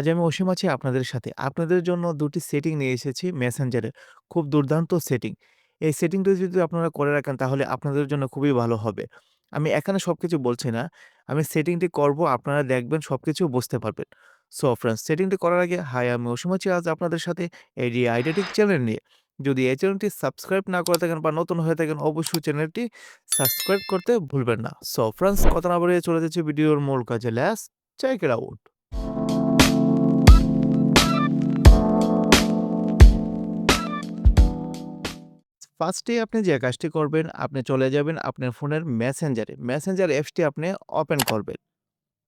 আজ আমি অসীম আছি আপনাদের সাথে। আপনাদের জন্য ২ টি সেটিং নিয়ে এসেছি মেসেঞ্জারে। খুব দুর্দান্ত সেটিং। এই সেটিংটা যদি আপনারা করে রাখেন তাহলে আপনাদের জন্য খুবই ভালো হবে। আমি এখানে সবকিছু বলছি না। আমি সেটিংটি করব আপনারা দেখবেন সবকিছু বুঝতে পারবেন। সো ফ্রেন্ডস সেটিংটি করার আগে হাই আমি অসীম আছি আজ আপনাদের সাথে এডি আইডেটিক চ্যানেল নিয়ে। যদি এই চ্যানেলটি সাবস্ক্রাইব না করে থাকেন বা নতুন হয়ে থাকেন অবশ্যই চ্যানেলটি সাবস্ক্রাইব করতে ভুলবেন না। সো ফ্রেন্ডস কথা না বাড়িয়ে চলে যাচ্ছি ভিডিওর মূল কাজে। Let's check it out. ফার্স্টে আপনি যে কাজটি করবেন, আপনি চলে যাবেন আপনার ফোনের মেসেঞ্জারে। মেসেঞ্জার অ্যাপসটি আপনি ওপেন করবেন।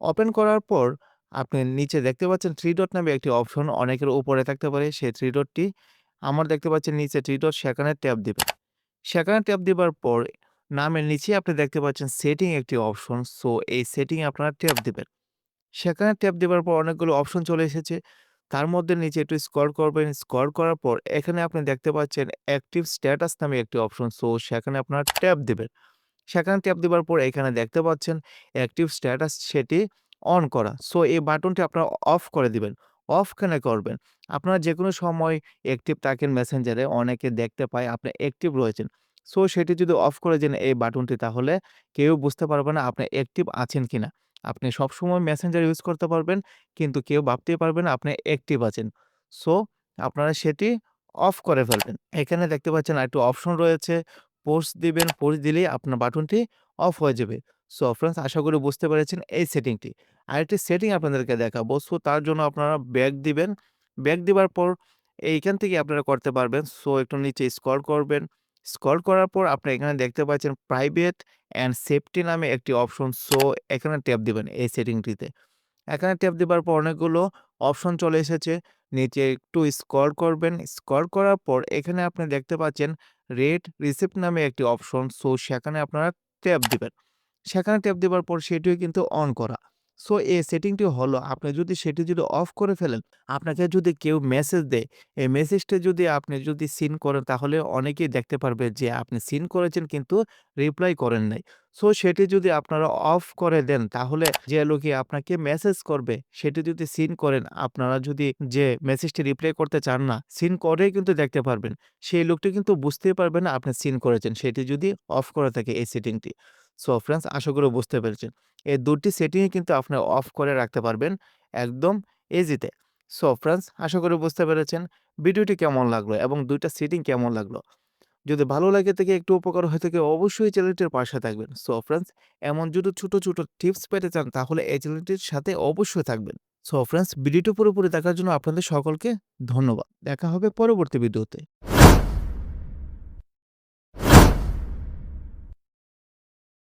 ওপেন করার পর আপনি নিচে দেখতে পাচ্ছেন 3 ডট নামে একটি অপশন অনেকের উপরে থাকতে পারে সেই 3 ডটটি আমার দেখতে পাচ্ছেন নিচে 3 ডট সেখানে ট্যাপ দিবেন। সেখানে ট্যাপ দিবার পর নামের নিচে আপনি দেখতে পাচ্ছেন সেটিং একটি অপশন। সো এই সেটিং এ আপনারা ট্যাপ দিবেন। সেখানে ট্যাপ দেবার পর অনেকগুলো অপশন চলে এসেছে। তার মধ্যে নিচে একটু স্ক্রল করবেন। স্ক্রল করার পর এখানে আপনি দেখতে পাচ্ছেন অ্যাক্টিভ স্ট্যাটাস নামে একটি অপশন। সো সেখানে আপনারা ট্যাপ দিবেন। সেখানে ট্যাপ দেবার পর এখানে দেখতে পাচ্ছেন অ্যাক্টিভ স্ট্যাটাস সেটি অন করা। সো এই বাটনটি আপনারা অফ করে দিবেন। অফ কেন করবেন? আপনারা যেকোনো সময় অ্যাক্টিভ থাকেন মেসেঞ্জারে অনেকে দেখতে পায় আপনি অ্যাক্টিভ রয়েছেন। সো সেটি যদি অফ করে দেন এই বাটনটি তাহলে কেউ বুঝতে পারবে না আপনি অ্যাক্টিভ আছেন কিনা। আপনি সবসময় মেসেঞ্জার ইউজ করতে পারবেন কিন্তু কেউ ভাবতেই পারবে না আপনি অ্যাক্টিভ আছেন। সো আপনারা সেটি অফ করে ফেলবেন। এখানে দেখতে পাচ্ছেন আরেকটু অপশন রয়েছে পোস্ট দিবেন, পোস্ট দিলেই আপনার বাটনটি অফ হয়ে যাবে। সো ফ্রেন্ডস আশা করি বুঝতে পেরেছেন এই সেটিংটি। আরেকটি সেটিং আপনাদেরকে দেখাবো। সো তার জন্য আপনারা ব্যাক দিবেন। ব্যাক দিবার পর এইখান থেকে আপনারা করতে পারবেন। সো একটু নিচে স্ক্রল করবেন। স্ক্রল করার পর আপনি এখানে দেখতে পাচ্ছেন প্রাইভেট অ্যান্ড সেফটি নামে একটি অপশন। সো এখানে ট্যাপ দিবেন এই সেটিংটিতে। এখানে ট্যাপ দেবার পর অনেকগুলো অপশন চলে এসেছে। নিচে একটু স্ক্রল করবেন। স্ক্রল করার পর এখানে আপনি দেখতে পাচ্ছেন রেড রিসিপ্ট নামে একটি অপশন। সো সেখানে আপনারা ট্যাপ দিবেন। সেখানে ট্যাপ দেবার পর সেটিও কিন্তু অন করা। সো এই সেটিংটি হলো আপনি যদি সেটি যদি অফ করে ফেলেন, আপনাকে যদি কেউ মেসেজ দেয়, এই মেসেজটা যদি আপনি যদি সিন করেন তাহলে অনেকেই দেখতে পারবে যে আপনি সিন করেছেন কিন্তু রিপ্লাই করেন নাই। সো সেটি যদি আপনারা অফ করে দেন তাহলে যে লোকে আপনাকে মেসেজ করবে সেটি যদি সিন করেন, আপনারা যদি যে মেসেজটি রিপ্লাই করতে চান না, সিন করেই কিন্তু দেখতে পারবেন। সেই লোকটি কিন্তু বুঝতেই পারবে না আপনি সিন করেছেন সেটি যদি অফ করা থাকে এই সেটিংটি। সো ফ্রেন্ডস আশা করি বুঝতে পেরেছেন। এই ২ টি সেটিংই কিন্তু আপনি অফ করে রাখতে পারবেন একদম ইজিতে। সো ফ্রেন্ডস আশা করি বুঝতে পেরেছেন। ভিডিওটি কেমন লাগলো এবং ২ টা সেটিং কেমন লাগলো? যদি ভালো লাগে থেকে একটু উপকার হয়ে থাকে অবশ্যই চ্যানেলটির পাশে থাকবেন। সো ফ্রেন্ডস এমন যদি ছোট, ছোট টিপস পেতে চান তাহলে এই চ্যানেলটির সাথে অবশ্যই থাকবেন। সো ফ্রেন্ডস ভিডিওটি পুরোপুরি দেখার জন্য আপনাদের সকলকে ধন্যবাদ। দেখা হবে পরবর্তী ভিডিওতে।